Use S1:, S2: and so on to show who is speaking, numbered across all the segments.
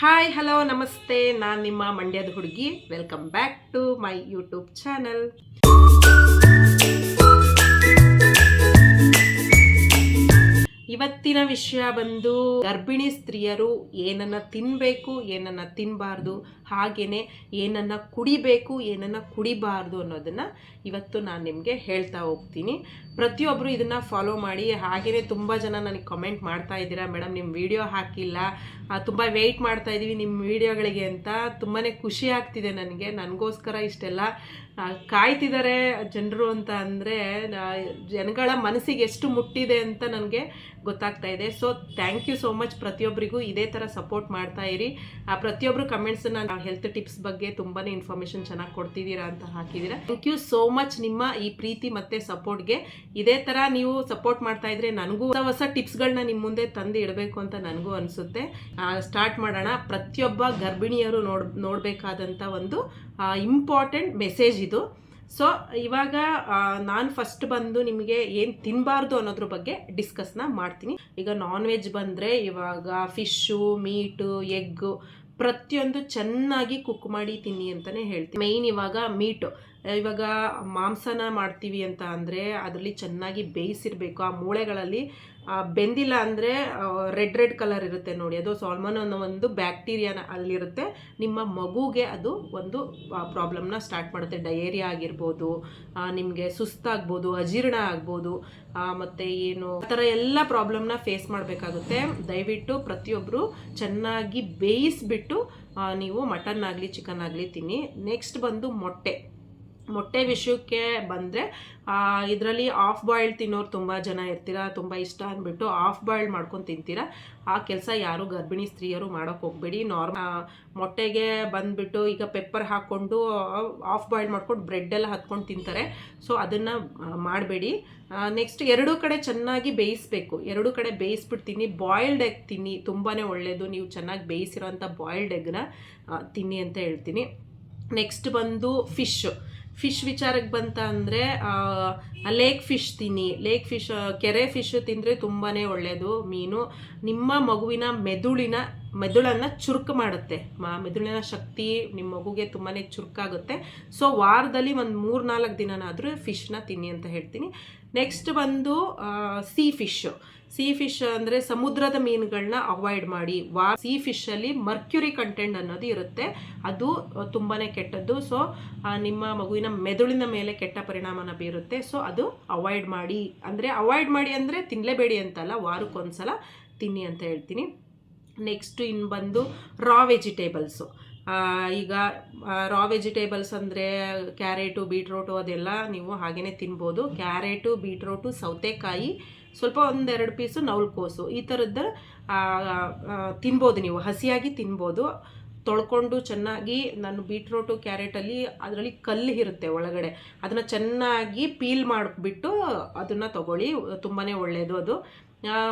S1: Hi hello ನಮಸ್ತೆ, ನಾನು ನಿಮ್ಮ ಮಂಡ್ಯದ ಹುಡುಗಿ. Welcome back to my YouTube channel. ಇವತ್ತಿನ ವಿಷಯ ಬಂದು ಗರ್ಭಿಣಿ ಸ್ತ್ರೀಯರು ಏನನ್ನ ತಿನ್ನಬೇಕು, ಏನನ್ನ ತಿನ್ನಬಾರ್ದು, ಹಾಗೆಯೇ ಏನನ್ನ ಕುಡಿಬೇಕು, ಏನನ್ನ ಕುಡಿಬಾರ್ದು ಅನ್ನೋದನ್ನು ಇವತ್ತು ನಾನು ನಿಮಗೆ ಹೇಳ್ತಾ ಹೋಗ್ತೀನಿ. ಪ್ರತಿಯೊಬ್ಬರು ಇದನ್ನು ಫಾಲೋ ಮಾಡಿ. ಹಾಗೆಯೇ ತುಂಬ ಜನ ನನಗೆ ಕಮೆಂಟ್ ಮಾಡ್ತಾ ಇದ್ದೀರಾ, ಮೇಡಮ್ ನಿಮ್ಮ ವಿಡಿಯೋ ಹಾಕಿಲ್ಲ, ತುಂಬ ವೆಯ್ಟ್ ಮಾಡ್ತಾ ಇದ್ದೀವಿ ನಿಮ್ಮ ವಿಡಿಯೋಗಳಿಗೆ ಅಂತ. ತುಂಬಾ ಖುಷಿ ಆಗ್ತಿದೆ ನನಗೋಸ್ಕರ ಇಷ್ಟೆಲ್ಲ ಕಾಯ್ತಿದ್ದಾರೆ ಜನರು ಅಂತ ಅಂದರೆ ಜನಗಳ ಮನಸ್ಸಿಗೆ ಎಷ್ಟು ಮುಟ್ಟಿದೆ ಅಂತ ನನಗೆ ಗೊತ್ತಾಗ್ತಾ ಇದೆ. So thank you so much. ಪ್ರತಿಯೊಬ್ಬರಿಗೂ ಇದೇ ಥರ ಸಪೋರ್ಟ್ ಮಾಡ್ತಾ ಇರಿ. ಪ್ರತಿಯೊಬ್ಬರು ಕಮೆಂಟ್ಸನ್ನು ಹೆಲ್ತ್ ಟಿಪ್ಸ್ ಬಗ್ಗೆ ತುಂಬಾ ಇನ್ಫಾರ್ಮೇಷನ್ ಚೆನ್ನಾಗಿ ಕೊಡ್ತಿದ್ದೀರಾ ಅಂತ ಹಾಕಿದ್ದೀರಾ. ಥ್ಯಾಂಕ್ ಯು ಸೋ ಮಚ್ ನಿಮ್ಮ ಈ ಪ್ರೀತಿ ಮತ್ತು ಸಪೋರ್ಟ್ಗೆ. ಇದೇ ಥರ ನೀವು ಸಪೋರ್ಟ್ ಮಾಡ್ತಾ ಇದ್ರೆ ನನಗೂ ಹೊಸ ಟಿಪ್ಸ್ಗಳನ್ನ ನಿಮ್ಮ ಮುಂದೆ ತಂದು ಇಡಬೇಕು ಅಂತ ನನಗೂ ಅನಿಸುತ್ತೆ. ಸ್ಟಾರ್ಟ್ ಮಾಡೋಣ. ಪ್ರತಿಯೊಬ್ಬ ಗರ್ಭಿಣಿಯರು ನೋಡಬೇಕಾದಂಥ ಒಂದು ಇಂಪಾರ್ಟೆಂಟ್ ಮೆಸೇಜ್ ಇದು. ಸೊ ಇವಾಗ ನಾನು ಫಸ್ಟ್ ಬಂದು ನಿಮಗೆ ಏನು ತಿನ್ನಬಾರ್ದು ಅನ್ನೋದ್ರ ಬಗ್ಗೆ ಡಿಸ್ಕಸ್ನ ಮಾಡ್ತೀನಿ. ಈಗ ನಾನ್ ವೆಜ್ ಬಂದರೆ ಇವಾಗ ಫಿಶ್ಶು, ಮೀಟು, ಎಗ್ಗು ಪ್ರತಿಯೊಂದು ಚೆನ್ನಾಗಿ ಕುಕ್ ಮಾಡಿ ತಿನ್ನಿ ಅಂತಲೇ ಹೇಳ್ತೀನಿ. ಮೇಯ್ನ್ ಇವಾಗ ಮೀಟು, ಇವಾಗ ಮಾಂಸನ ಮಾಡ್ತೀವಿ ಅಂತ ಅಂದರೆ ಅದರಲ್ಲಿ ಚೆನ್ನಾಗಿ ಬೇಯಿಸಿರಬೇಕು. ಆ ಮೂಳೆಗಳಲ್ಲಿ ಬೆಂದಿಲ್ಲ ಅಂದರೆ ರೆಡ್ ಕಲರ್ ಇರುತ್ತೆ ನೋಡಿ, ಅದು ಸಾಲ್ಮನ್ ಅನ್ನೋ ಒಂದು ಬ್ಯಾಕ್ಟೀರಿಯಾನ ಅಲ್ಲಿರುತ್ತೆ. ನಿಮ್ಮ ಮಗುಗೆ ಅದು ಒಂದು ಪ್ರಾಬ್ಲಮ್ನ ಸ್ಟಾರ್ಟ್ ಮಾಡುತ್ತೆ. ಡಯೇರಿಯಾ ಆಗಿರ್ಬೋದು, ನಿಮಗೆ ಸುಸ್ತಾಗ್ಬೋದು, ಅಜೀರ್ಣ ಆಗ್ಬೋದು, ಮತ್ತು ಏನು ಆ ಥರ ಎಲ್ಲ ಪ್ರಾಬ್ಲಮ್ನ ಫೇಸ್ ಮಾಡಬೇಕಾಗುತ್ತೆ. ದಯವಿಟ್ಟು ಪ್ರತಿಯೊಬ್ಬರು ಚೆನ್ನಾಗಿ ಬೇಯಿಸ್ಬಿಟ್ಟು ನೀವು ಮಟನ್ ಆಗಲಿ ಚಿಕನ್ ಆಗಲಿ ತಿನ್ನಿ. ನೆಕ್ಸ್ಟ್ ಬಂದು ಮೊಟ್ಟೆ ವಿಷಯಕ್ಕೆ ಬಂದರೆ ಇದರಲ್ಲಿ ಆಫ್ ಬಾಯ್ಲ್ಡ್ ತಿನ್ನೋರು ತುಂಬ ಜನ ಇರ್ತೀರ. ತುಂಬ ಇಷ್ಟ ಅಂದ್ಬಿಟ್ಟು ಆಫ್ ಬಾಯ್ಲ್ಡ್ ಮಾಡ್ಕೊಂಡು ತಿಂತೀರ. ಆ ಕೆಲಸ ಯಾರು ಗರ್ಭಿಣಿ ಸ್ತ್ರೀಯರು ಮಾಡೋಕ್ಕೆ ಹೋಗಬೇಡಿ. ಮೊಟ್ಟೆಗೆ ಬಂದುಬಿಟ್ಟು ಈಗ ಪೆಪ್ಪರ್ ಹಾಕ್ಕೊಂಡು ಆಫ್ ಬಾಯ್ಲ್ಡ್ ಮಾಡ್ಕೊಂಡು ಬ್ರೆಡ್ಡೆಲ್ಲ ಹತ್ಕೊಂಡು ತಿಂತಾರೆ. ಸೊ ಅದನ್ನು ಮಾಡಬೇಡಿ. ನೆಕ್ಸ್ಟ್ ಎರಡೂ ಕಡೆ ಚೆನ್ನಾಗಿ ಬೇಯಿಸಬೇಕು. ಎರಡೂ ಕಡೆ ಬೇಯಿಸ್ಬಿಡ್ತೀನಿ. ಬಾಯ್ಲ್ಡ್ ಎಗ್ ತಿನ್ನಿ, ತುಂಬಾ ಒಳ್ಳೆಯದು. ನೀವು ಚೆನ್ನಾಗಿ ಬೇಯಿಸಿರೋಂಥ ಬಾಯ್ಲ್ಡ್ ಎಗ್ನ ತಿನ್ನಿ ಅಂತ ಹೇಳ್ತೀನಿ. ನೆಕ್ಸ್ಟ್ ಬಂದು ಫಿಶ್ ವಿಚಾರಕ್ಕೆ ಬಂತ ಅಂದರೆ ಲೇಕ್ ಫಿಶ್ ತಿನ್ನಿ. ಲೇಕ್ ಫಿಶ್, ಕೆರೆ ಫಿಶ್ ತಿಂದರೆ ತುಂಬಾ ಒಳ್ಳೆಯದು. ಮೀನು ನಿಮ್ಮ ಮಗುವಿನ ಮೆದುಳನ್ನು ಚುರುಕು ಮಾಡುತ್ತೆ. ಮೆದುಳಿನ ಶಕ್ತಿ ನಿಮ್ಮ ಮಗುಗೆ ತುಂಬಾ ಚುರುಕಾಗುತ್ತೆ. ಸೊ ವಾರದಲ್ಲಿ ಒಂದು 3-4 ದಿನನಾದರೂ ಫಿಶ್ನ ತಿನ್ನಿ ಅಂತ ಹೇಳ್ತೀನಿ. ನೆಕ್ಸ್ಟ್ ಬಂದು ಸಿ ಫಿಶ್ ಅಂದರೆ ಸಮುದ್ರದ ಮೀನುಗಳನ್ನ ಅವಾಯ್ಡ್ ಮಾಡಿ. ಸಿ ಫಿಶಲ್ಲಿ ಮರ್ಕ್ಯುರಿ ಕಂಟೆಂಟ್ ಅನ್ನೋದು ಇರುತ್ತೆ, ಅದು ತುಂಬಾ ಕೆಟ್ಟದ್ದು. ಸೊ ನಿಮ್ಮ ಮಗುವಿನ ಮೆದುಳಿನ ಮೇಲೆ ಕೆಟ್ಟ ಪರಿಣಾಮನ ಬೀರುತ್ತೆ. ಸೊ ಅದು ಅವಾಯ್ಡ್ ಮಾಡಿ ಅಂದರೆ ತಿನ್ನಲೇಬೇಡಿ ಅಂತಲ್ಲ, ವಾರಕ್ಕೊಂದ್ಸಲ ತಿನ್ನಿ ಅಂತ ಹೇಳ್ತೀನಿ. ನೆಕ್ಸ್ಟು ಇನ್ನು ಬಂದು ರಾ ವೆಜಿಟೇಬಲ್ಸು. ಈಗ ರಾ ವೆಜಿಟೇಬಲ್ಸ್ ಅಂದರೆ ಕ್ಯಾರೆಟು, ಬೀಟ್ರೋಟು ಅದೆಲ್ಲ ನೀವು ಹಾಗೆಯೇ ತಿನ್ಬೋದು. ಕ್ಯಾರೆಟು, ಬೀಟ್ರೋಟು, ಸೌತೆಕಾಯಿ, ಸ್ವಲ್ಪ 1-2 ಪೀಸು ನವಲಕೋಸು, ಈ ಥರದ್ದು ತಿನ್ಬೋದು. ನೀವು ಹಸಿಯಾಗಿ ತಿನ್ಬೋದು. ತೊಳ್ಕೊಂಡು ಚೆನ್ನಾಗಿ, ನಾನು ಬೀಟ್ರೋಟು ಕ್ಯಾರೆಟಲ್ಲಿ ಅದರಲ್ಲಿ ಕಲ್ಲು ಇರುತ್ತೆ ಒಳಗಡೆ, ಅದನ್ನು ಚೆನ್ನಾಗಿ ಪೀಲ್ ಮಾಡಿಬಿಟ್ಟು ಅದನ್ನು ತಗೊಳ್ಳಿ, ತುಂಬಾ ಒಳ್ಳೆಯದು ಅದು.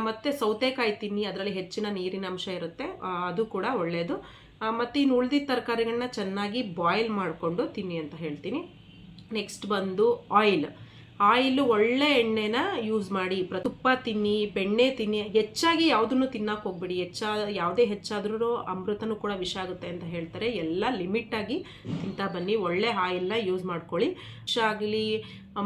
S1: ಮತ್ತು ಸೌತೆಕಾಯಿ ತಿನ್ನಿ, ಅದರಲ್ಲಿ ಹೆಚ್ಚಿನ ನೀರಿನ ಅಂಶ ಇರುತ್ತೆ, ಅದು ಕೂಡ ಒಳ್ಳೆಯದು. ಮತ್ತು ಇನ್ನು ಉಳಿದಿದ್ದ ತರಕಾರಿಗಳನ್ನ ಚೆನ್ನಾಗಿ ಬಾಯ್ಲ್ ಮಾಡಿಕೊಂಡು ತಿನ್ನಿ ಅಂತ ಹೇಳ್ತೀನಿ. ನೆಕ್ಸ್ಟ್ ಬಂದು ಆಯಿಲು ಒಳ್ಳೆ ಎಣ್ಣೆನ ಯೂಸ್ ಮಾಡಿ. ತುಪ್ಪ ತಿನ್ನಿ, ಬೆಣ್ಣೆ ತಿನ್ನಿ. ಹೆಚ್ಚಾಗಿ ಯಾವುದನ್ನು ತಿನ್ನಕ್ಕೆ ಹೋಗ್ಬೇಡಿ. ಯಾವುದೇ ಹೆಚ್ಚಾದ್ರೂ ಅಮೃತನೂ ಕೂಡ ವಿಷ ಆಗುತ್ತೆ ಅಂತ ಹೇಳ್ತಾರೆ. ಎಲ್ಲ ಲಿಮಿಟಾಗಿ ತಿಂತಾ ಬನ್ನಿ. ಒಳ್ಳೆ ಆಯಿಲ್ನ ಯೂಸ್ ಮಾಡ್ಕೊಳ್ಳಿ. ಫಿಶ್ ಆಗಲಿ,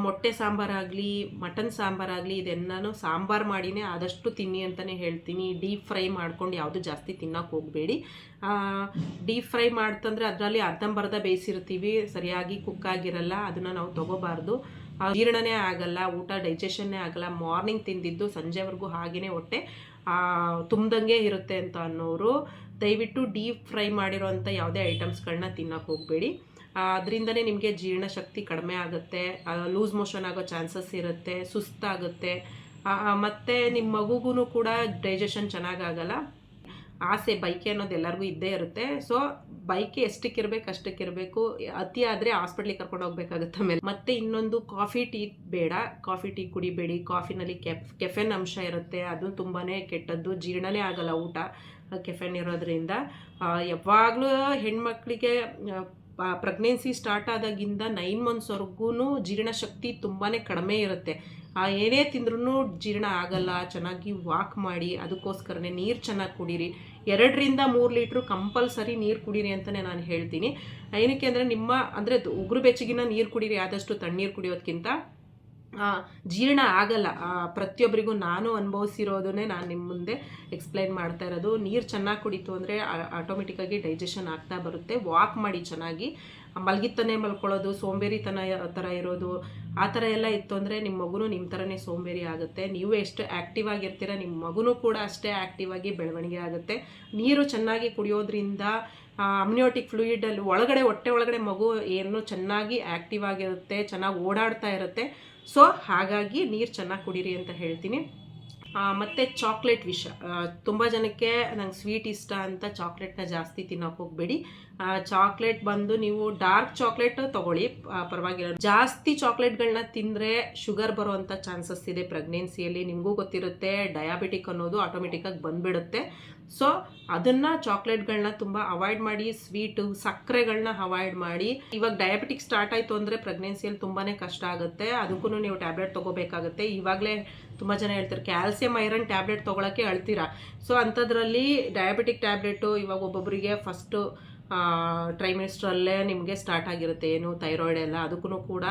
S1: ಮೊಟ್ಟೆ ಸಾಂಬಾರಾಗಲಿ, ಮಟನ್ ಸಾಂಬಾರಾಗಲಿ, ಇದೆಲ್ಲನೂ ಸಾಂಬಾರು ಮಾಡಿನೇ ಆದಷ್ಟು ತಿನ್ನಿ ಅಂತಲೇ ಹೇಳ್ತೀನಿ. ಡೀಪ್ ಫ್ರೈ ಮಾಡ್ಕೊಂಡು ಯಾವುದು ಜಾಸ್ತಿ ತಿನ್ನಕ್ಕೆ ಹೋಗಬೇಡಿ. ಡೀಪ್ ಫ್ರೈ ಮಾಡ್ತಂದರೆ ಅದರಲ್ಲಿ ಅರ್ಧಂಬರ್ಧ ಬೇಯಿಸಿರ್ತೀವಿ, ಸರಿಯಾಗಿ ಕುಕ್ ಆಗಿರಲ್ಲ, ಅದನ್ನು ನಾವು ತೊಗೋಬಾರ್ದು. ಜೀರ್ಣನೇ ಆಗಲ್ಲ, ಊಟ ಡೈಜೆಷನ್ನೇ ಆಗಲ್ಲ. ಮಾರ್ನಿಂಗ್ ತಿಂದಿದ್ದು ಸಂಜೆವರೆಗೂ ಹಾಗೆಯೇ ಹೊಟ್ಟೆ ತುಂಬ್ದಂಗೆ ಇರುತ್ತೆ ಅಂತ ಅನ್ನೋರು ದಯವಿಟ್ಟು ಡೀಪ್ ಫ್ರೈ ಮಾಡಿರೋಂಥ ಯಾವುದೇ ಐಟಮ್ಸ್ಗಳನ್ನ ತಿನ್ನಕ್ಕೆ ಹೋಗಬೇಡಿ. ಅದರಿಂದನೇ ನಿಮಗೆ ಜೀರ್ಣಶಕ್ತಿ ಕಡಿಮೆ ಆಗುತ್ತೆ, ಲೂಸ್ ಮೋಷನ್ ಆಗೋ ಚಾನ್ಸಸ್ ಇರುತ್ತೆ, ಸುಸ್ತಾಗುತ್ತೆ, ಮತ್ತು ನಿಮ್ಮ ಮಗುಗೂ ಕೂಡ ಡೈಜೆಷನ್ ಚೆನ್ನಾಗಾಗಲ್ಲ. ಆಸೆ, ಬೈಕೆ ಅನ್ನೋದು ಎಲ್ಲರಿಗೂ ಇದ್ದೇ ಇರುತ್ತೆ. ಸೊ ಬೈಕೆ ಎಷ್ಟಕ್ಕಿರ್ಬೇಕು ಅಷ್ಟಕ್ಕಿರಬೇಕು. ಅತಿ ಆದರೆ ಹಾಸ್ಪಿಟ್ಲಿಗೆ ಕರ್ಕೊಂಡು ಹೋಗ್ಬೇಕಾಗುತ್ತೆ ಆಮೇಲೆ. ಮತ್ತು ಇನ್ನೊಂದು, ಕಾಫಿ ಟೀ ಬೇಡ, ಕಾಫಿ ಟೀ ಕುಡಿಬೇಡಿ. ಕಾಫಿನಲ್ಲಿ ಕೆಫೆನ್ ಅಂಶ ಇರುತ್ತೆ, ಅದು ತುಂಬಾ ಕೆಟ್ಟದ್ದು. ಜೀರ್ಣನೇ ಆಗಲ್ಲ ಊಟ ಕೆಫೆನ್ ಇರೋದ್ರಿಂದ. ಯಾವಾಗಲೂ ಹೆಣ್ಮಕ್ಳಿಗೆ ಪ್ರೆಗ್ನೆನ್ಸಿ ಸ್ಟಾರ್ಟ್ ಆದಾಗಿಂದ 9 ಮಂತ್ಸ್ವರೆಗೂ ಜೀರ್ಣಶಕ್ತಿ ತುಂಬಾ ಕಡಿಮೆ ಇರುತ್ತೆ. ಏನೇ ತಿಂದ್ರೂ ಜೀರ್ಣ ಆಗಲ್ಲ. ಚೆನ್ನಾಗಿ ವಾಕ್ ಮಾಡಿ, ಅದಕ್ಕೋಸ್ಕರನೇ ನೀರು ಚೆನ್ನಾಗಿ ಕುಡೀರಿ. 2ರಿಂದ 3 ಲೀಟ್ರು ಕಂಪಲ್ಸರಿ ನೀರು ಕುಡೀರಿ ಅಂತಲೇ ನಾನು ಹೇಳ್ತೀನಿ. ಏನಕ್ಕೆ ಅಂದರೆ ಅಂದರೆ ಉಗುರು ಬೆಚ್ಚಗಿನ ನೀರು ಕುಡೀರಿ ಆದಷ್ಟು ತಣ್ಣೀರು ಕುಡಿಯೋದಕ್ಕಿಂತ. ಜೀರ್ಣ ಆಗಲ್ಲ. ಪ್ರತಿಯೊಬ್ಬರಿಗೂ ನಾನು ಅನುಭವಿಸಿರೋದನ್ನೇ ನಾನು ನಿಮ್ಮ ಮುಂದೆ ಎಕ್ಸ್ಪ್ಲೈನ್ ಮಾಡ್ತಾ ಇರೋದು. ನೀರು ಚೆನ್ನಾಗಿ ಕುಡಿತು ಅಂದರೆ ಆಟೋಮೆಟಿಕ್ಕಾಗಿ ಡೈಜೆಷನ್ ಆಗ್ತಾ ಬರುತ್ತೆ. ವಾಕ್ ಮಾಡಿ ಚೆನ್ನಾಗಿ. ಮಲಗಿತ್ತನೇ ಮಲ್ಕೊಳ್ಳೋದು, ಸೋಂಬೇರಿತನ ಥರ ಇರೋದು ಆ ಥರ ಎಲ್ಲ ಇತ್ತು ಅಂದರೆ ನಿಮ್ಮ ಮಗುನೂ ನಿಮ್ಮ ಥರನೇ ಸೋಂಬೇರಿ ಆಗುತ್ತೆ. ನೀವು ಎಷ್ಟು ಆ್ಯಕ್ಟಿವ್ ಆಗಿರ್ತೀರ ನಿಮ್ಮ ಮಗುನೂ ಕೂಡ ಅಷ್ಟೇ ಆ್ಯಕ್ಟಿವ್ ಆಗಿ ಬೆಳವಣಿಗೆ ಆಗುತ್ತೆ. ನೀರು ಚೆನ್ನಾಗಿ ಕುಡಿಯೋದ್ರಿಂದ ಅಮ್ನಿಯೋಟಿಕ್ ಫ್ಲೂಯಿಡಲ್ಲಿ ಹೊಟ್ಟೆ ಒಳಗಡೆ ಮಗು ಏನು ಚೆನ್ನಾಗಿ ಆ್ಯಕ್ಟಿವ್ ಆಗಿರುತ್ತೆ, ಚೆನ್ನಾಗಿ ಓಡಾಡ್ತಾ ಇರುತ್ತೆ. ಸೊ ಹಾಗಾಗಿ ನೀರು ಚೆನ್ನಾಗಿ ಕುಡೀರಿ ಅಂತ ಹೇಳ್ತೀನಿ. ಮತ್ತು ಚಾಕ್ಲೇಟ್ ವಿಷಯ, ತುಂಬ ಜನಕ್ಕೆ ನಂಗೆ ಸ್ವೀಟ್ ಇಷ್ಟ ಅಂತ ಚಾಕ್ಲೇಟ್ನ ಜಾಸ್ತಿ ತಿನ್ನೋಕೆ ಹೋಗಬೇಡಿ. ಚಾಕ್ಲೇಟ್ ಬಂದು ನೀವು ಡಾರ್ಕ್ ಚಾಕ್ಲೇಟ್ ತೊಗೊಳ್ಳಿ, ಪರವಾಗಿಲ್ಲ. ಜಾಸ್ತಿ ಚಾಕ್ಲೇಟ್ಗಳನ್ನ ತಿಂದರೆ ಶುಗರ್ ಬರೋವಂಥ ಚಾನ್ಸಸ್ ಇದೆ ಪ್ರೆಗ್ನೆನ್ಸಿಯಲ್ಲಿ. ನಿಮಗೂ ಗೊತ್ತಿರುತ್ತೆ, ಡಯಾಬಿಟಿಕ್ ಅನ್ನೋದು ಆಟೋಮೆಟಿಕ್ಕಾಗಿ ಬಂದುಬಿಡುತ್ತೆ. ಸೊ ಅದನ್ನು ಚಾಕ್ಲೇಟ್ಗಳನ್ನ ತುಂಬ ಅವಾಯ್ಡ್ ಮಾಡಿ, ಸ್ವೀಟು ಸಕ್ಕರೆಗಳನ್ನ ಅವಾಯ್ಡ್ ಮಾಡಿ. ಇವಾಗ ಡಯಾಬಿಟಿಕ್ ಸ್ಟಾರ್ಟ್ ಆಯಿತು ಅಂದರೆ ಪ್ರೆಗ್ನೆನ್ಸಿಯಲ್ಲಿ ತುಂಬಾ ಕಷ್ಟ ಆಗುತ್ತೆ. ಅದಕ್ಕೂ ನೀವು ಟ್ಯಾಬ್ಲೆಟ್ ತೊಗೋಬೇಕಾಗುತ್ತೆ. ಇವಾಗಲೇ ತುಂಬ ಜನ ಹೇಳ್ತಾರೆ ಕ್ಯಾಲ್ಸಿಯಂ ಐರನ್ ಟ್ಯಾಬ್ಲೆಟ್ ತೊಗೊಳಕ್ಕೆ ಅಳ್ತೀರಾ. ಸೊ ಅಂಥದ್ರಲ್ಲಿ ಡಯಾಬಿಟಿಕ್ ಟ್ಯಾಬ್ಲೆಟು ಇವಾಗ ಒಬ್ಬೊಬ್ಬರಿಗೆ ಫಸ್ಟು ಟ್ರೈಮಿಸ್ಟ್ರಲ್ಲೇ ನಿಮಗೆ ಸ್ಟಾರ್ಟ್ ಆಗಿರುತ್ತೆ. ಏನು ಥೈರಾಯ್ಡ್ ಎಲ್ಲ, ಅದಕ್ಕೂ ಕೂಡ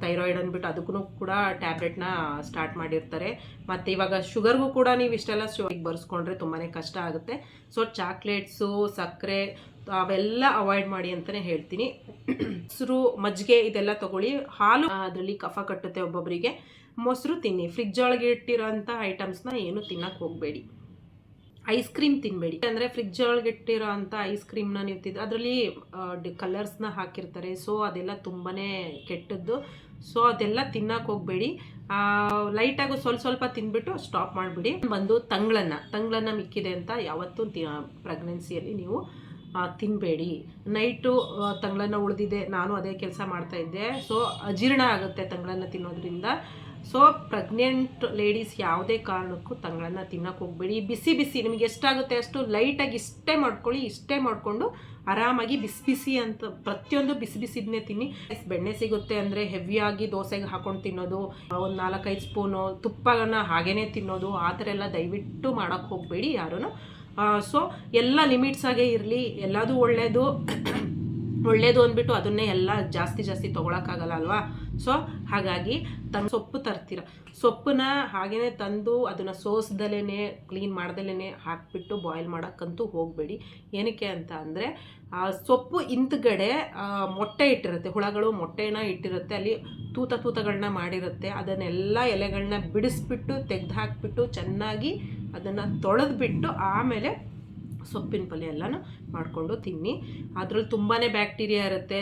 S1: ಥೈರಾಯ್ಡ್ ಅಂದ್ಬಿಟ್ಟು ಅದಕ್ಕೂ ಕೂಡ ಟ್ಯಾಬ್ಲೆಟ್ನ ಸ್ಟಾರ್ಟ್ ಮಾಡಿರ್ತಾರೆ. ಮತ್ತು ಇವಾಗ ಶುಗರ್ಗೂ ಕೂಡ ನೀವು ಇಷ್ಟೆಲ್ಲ ಬರ್ಸ್ಕೊಂಡ್ರೆ ತುಂಬಾ ಕಷ್ಟ ಆಗುತ್ತೆ. ಸೊ ಚಾಕ್ಲೇಟ್ಸು, ಸಕ್ಕರೆ ಅವೆಲ್ಲ ಅವಾಯ್ಡ್ ಮಾಡಿ ಅಂತಲೇ ಹೇಳ್ತೀನಿ. ಮೊಸರು, ಮಜ್ಜಿಗೆ ಇದೆಲ್ಲ ತೊಗೊಳ್ಳಿ. ಹಾಲು ಅದರಲ್ಲಿ ಕಫ ಕಟ್ಟುತ್ತೆ ಒಬ್ಬೊಬ್ಬರಿಗೆ. ಮೊಸರು ತಿನ್ನಿ. ಫ್ರಿಜ್ ಒಳಗೆ ಇಟ್ಟಿರೋಂಥ ಐಟಮ್ಸ್ನ ಏನು ತಿನ್ನಕ್ಕೆ ಹೋಗಬೇಡಿ. ಐಸ್ ಕ್ರೀಮ್ ತಿನ್ನಬೇಡಿ. ಅಂದರೆ ಫ್ರಿಜ್ ಒಳಗೆ ಇಟ್ಟಿರೋ ಅಂಥ ಐಸ್ ಕ್ರೀಮ್ನ ನೀವು ಅದರಲ್ಲಿ ಕಲರ್ಸ್ನ ಹಾಕಿರ್ತಾರೆ. ಸೊ ಅದೆಲ್ಲ ತುಂಬಾ ಕೆಟ್ಟದ್ದು. ಸೊ ಅದೆಲ್ಲ ತಿನ್ನಕ್ಕೆ ಹೋಗಬೇಡಿ. ಲೈಟಾಗಿ ಸ್ವಲ್ಪ ತಿಂದ್ಬಿಟ್ಟು ಸ್ಟಾಪ್ ಮಾಡಿಬಿಡಿ. ಬಂದು ತಂಗ್ಳನ್ನ ಮಿಕ್ಕಿದೆ ಅಂತ ಯಾವತ್ತೂ ಪ್ರೆಗ್ನೆನ್ಸಿಯಲ್ಲಿ ನೀವು ತಿನ್ನಬೇಡಿ. ನೈಟು ತಂಗ್ಳನ್ನ ಉಳಿದಿದೆ, ನಾನು ಅದೇ ಕೆಲಸ ಮಾಡ್ತಾಯಿದ್ದೆ. ಸೊ ಅಜೀರ್ಣ ಆಗುತ್ತೆ ತಂಗ್ಳನ್ನ ತಿನ್ನೋದ್ರಿಂದ. ಸೊ ಪ್ರೆಗ್ನೆಂಟ್ ಲೇಡೀಸ್ ಯಾವುದೇ ಕಾರಣಕ್ಕೂ ತಂಗ್ಳನ್ನ ತಿನ್ನೋಕೆ ಹೋಗಬೇಡಿ. ಬಿಸಿ ನಿಮಗೆ ಎಷ್ಟಾಗುತ್ತೆ ಅಷ್ಟು ಲೈಟಾಗಿ ಇಷ್ಟೇ ಮಾಡ್ಕೊಂಡು ಆರಾಮಾಗಿ ಬಿಸಿ ಅಂತ ಪ್ರತಿಯೊಂದು ಬಿಸಿದನ್ನೇ ತಿನ್ನಿ. ಬೆಣ್ಣೆ ಸಿಗುತ್ತೆ ಅಂದರೆ ಹೆವಿಯಾಗಿ ದೋಸೆಗೆ ಹಾಕೊಂಡು ತಿನ್ನೋದು, ಒಂದು 4-5 ಸ್ಪೂನು ತುಪ್ಪನ ಹಾಗೇ ತಿನ್ನೋದು, ಆ ಥರ ಎಲ್ಲ ದಯವಿಟ್ಟು ಮಾಡೋಕ್ಕೆ ಹೋಗಬೇಡಿ ಯಾರೂ. ಸೊ ಎಲ್ಲ ಲಿಮಿಟ್ಸಾಗೇ ಇರಲಿ. ಎಲ್ಲದೂ ಒಳ್ಳೆಯದು ಅಂದ್ಬಿಟ್ಟು ಅದನ್ನೇ ಎಲ್ಲ ಜಾಸ್ತಿ ತೊಗೊಳಕ್ಕಾಗಲ್ಲ ಅಲ್ವಾ. ಸೊ ಹಾಗಾಗಿ ಸೊಪ್ಪು ತರ್ತೀರ, ಸೊಪ್ಪನ್ನ ಹಾಗೇ ತಂದು ಅದನ್ನು ಸೋಸ್ದಲೇ ಕ್ಲೀನ್ ಮಾಡ್ದಲೇ ಹಾಕಿಬಿಟ್ಟು ಬಾಯ್ಲ್ ಮಾಡೋಕ್ಕಂತೂ ಹೋಗಬೇಡಿ. ಏನಕ್ಕೆ ಅಂತ ಅಂದರೆ ಸೊಪ್ಪು ಹಿಂದ್ಗಡೆ ಮೊಟ್ಟೆ ಇಟ್ಟಿರುತ್ತೆ, ಹುಳಗಳು ಮೊಟ್ಟೆನ ಇಟ್ಟಿರುತ್ತೆ, ಅಲ್ಲಿ ತೂತಗಳನ್ನ ಮಾಡಿರುತ್ತೆ. ಅದನ್ನೆಲ್ಲ ಎಲೆಗಳನ್ನ ಬಿಡಿಸ್ಬಿಟ್ಟು ತೆಗೆದು ಹಾಕಿಬಿಟ್ಟು ಚೆನ್ನಾಗಿ ಅದನ್ನು ತೊಳೆದ್ಬಿಟ್ಟು ಆಮೇಲೆ ಸೊಪ್ಪಿನ ಪಲ್ಯ ಎಲ್ಲನೂ ಮಾಡಿಕೊಂಡು ತಿನ್ನಿ. ಅದರಲ್ಲಿ ತುಂಬಾ ಬ್ಯಾಕ್ಟೀರಿಯಾ ಇರುತ್ತೆ.